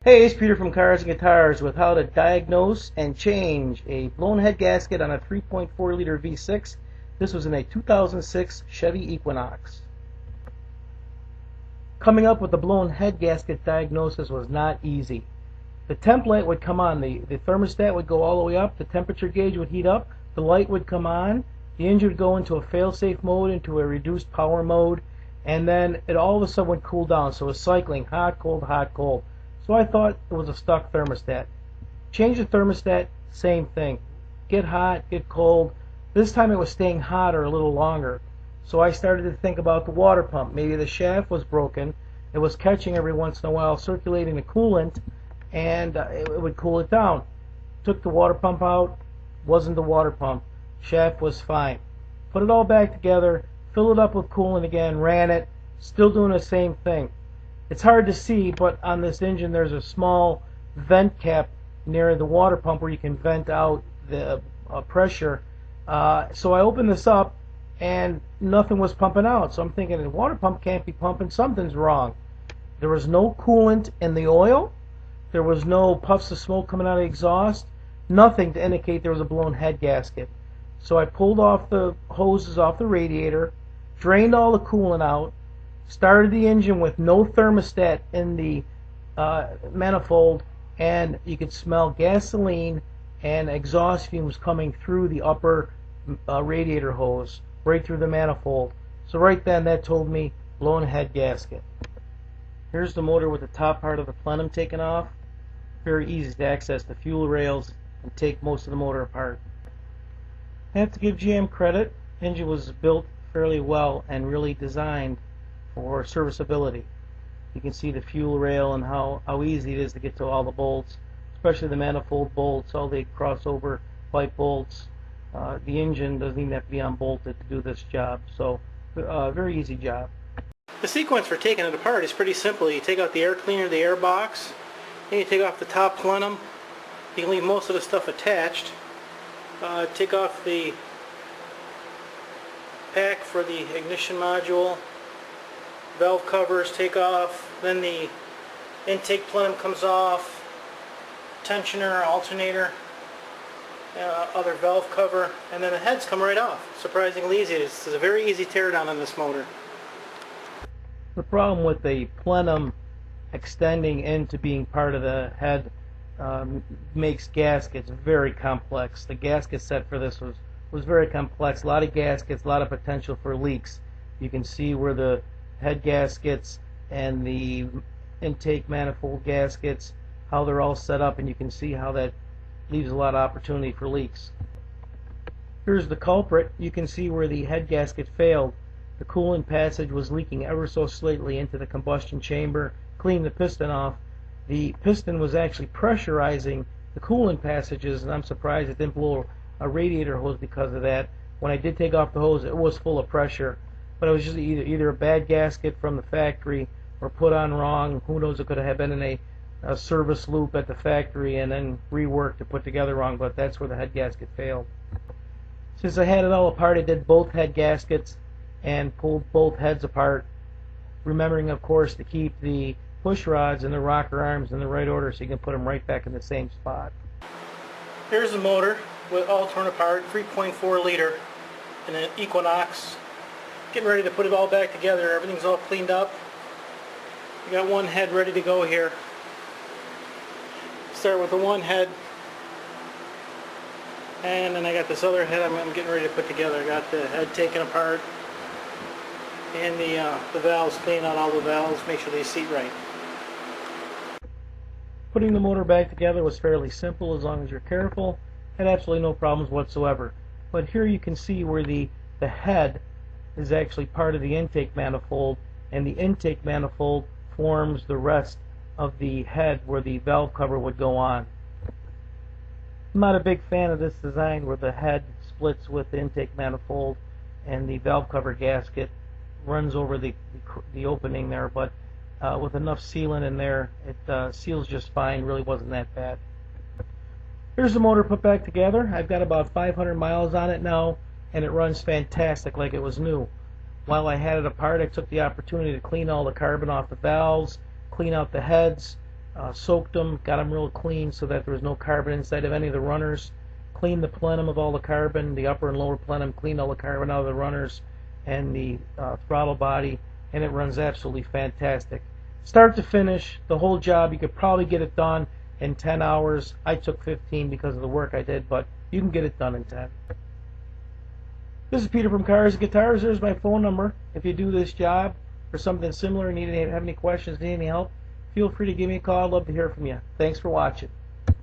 Hey, it's Peter from Cars and Guitars with how to diagnose and change a blown head gasket on a 3.4 liter V6. This was in a 2006 Chevy Equinox. Coming up with the blown head gasket diagnosis was not easy. The template would come on, the thermostat would go all the way up, the temperature gauge would heat up, the light would come on, the engine would go into a fail-safe mode, into a reduced power mode, and then it all of a sudden would cool down. So it was cycling hot, cold, hot, cold. So I thought it was a stuck thermostat. Change the thermostat, same thing. Get hot, get cold. This time it was staying hotter a little longer. So I started to think about the water pump. Maybe the shaft was broken. It was catching every once in a while, circulating the coolant, and it would cool it down. Took the water pump out, wasn't the water pump. Shaft was fine. Put it all back together, fill it up with coolant again, ran it, still doing the same thing. It's hard to see, but on this engine there's a small vent cap near the water pump where you can vent out the pressure. So I opened this up and nothing was pumping out. So I'm thinking the water pump can't be pumping, something's wrong. There was no coolant in the oil. There was no puffs of smoke coming out of the exhaust. Nothing to indicate there was a blown head gasket. So I pulled off the hoses off the radiator, drained all the coolant out, started the engine with no thermostat in the manifold, and you could smell gasoline and exhaust fumes coming through the upper radiator hose, right through the manifold. So right then that told me blown head gasket. Here's the motor with the top part of the plenum taken off. Very easy to access the fuel rails and take most of the motor apart. I have to give GM credit. The engine was built fairly well and really designed for serviceability. You can see the fuel rail and how easy it is to get to all the bolts, especially the manifold bolts, all the crossover pipe bolts. The engine doesn't even have to be unbolted to do this job, so very easy job. The sequence for taking it apart is pretty simple. You take out the air cleaner, the air box, then you take off the top plenum. You can leave most of the stuff attached. Take off the pack for the ignition module, valve covers take off, then the intake plenum comes off, tensioner, alternator, other valve cover, and then the heads come right off. Surprisingly easy. This is a very easy teardown on this motor. The problem with the plenum extending into being part of the head makes gaskets very complex. The gasket set for this was very complex. A lot of gaskets, a lot of potential for leaks. You can see where the head gaskets and the intake manifold gaskets, how they're all set up, and you can see how that leaves a lot of opportunity for leaks. Here's the culprit. You can see where the head gasket failed. The coolant passage was leaking ever so slightly into the combustion chamber. Cleaned the piston off. The piston was actually pressurizing the coolant passages, and I'm surprised it didn't blow a radiator hose because of that. When I did take off the hose, it was full of pressure. But it was just either a bad gasket from the factory or put on wrong. Who knows, it could have been in a service loop at the factory and then reworked to put together wrong, but that's where the head gasket failed. Since I had it all apart, I did both head gaskets and pulled both heads apart, remembering of course to keep the push rods and the rocker arms in the right order so you can put them right back in the same spot. Here's the motor with all torn apart, 3.4 liter in an Equinox. Getting ready to put it all back together. Everything's all cleaned up. We got one head ready to go here. Start with the one head, and then I got this other head I'm getting ready to put together. I got the head taken apart and the valves, clean out all the valves, make sure they seat right. Putting the motor back together was fairly simple as long as you're careful. Had absolutely no problems whatsoever. But here you can see where the head is actually part of the intake manifold, and the intake manifold forms the rest of the head where the valve cover would go on. I'm not a big fan of this design where the head splits with the intake manifold and the valve cover gasket runs over the opening there, but with enough sealant in there, it seals just fine. Really wasn't that bad. Here's the motor put back together. I've got about 500 miles on it now, and it runs fantastic like it was new. While I had it apart, I took the opportunity to clean all the carbon off the valves, clean out the heads, soaked them, got them real clean so that there was no carbon inside of any of the runners, cleaned the plenum of all the carbon, the upper and lower plenum, cleaned all the carbon out of the runners and the throttle body, and it runs absolutely fantastic. Start to finish, the whole job, you could probably get it done in 10 hours. I took 15 because of the work I did, but you can get it done in 10. This is Peter from Cars and Guitars. There's my phone number. If you do this job or something similar and have any questions, need any help, feel free to give me a call. I'd love to hear from you. Thanks for watching.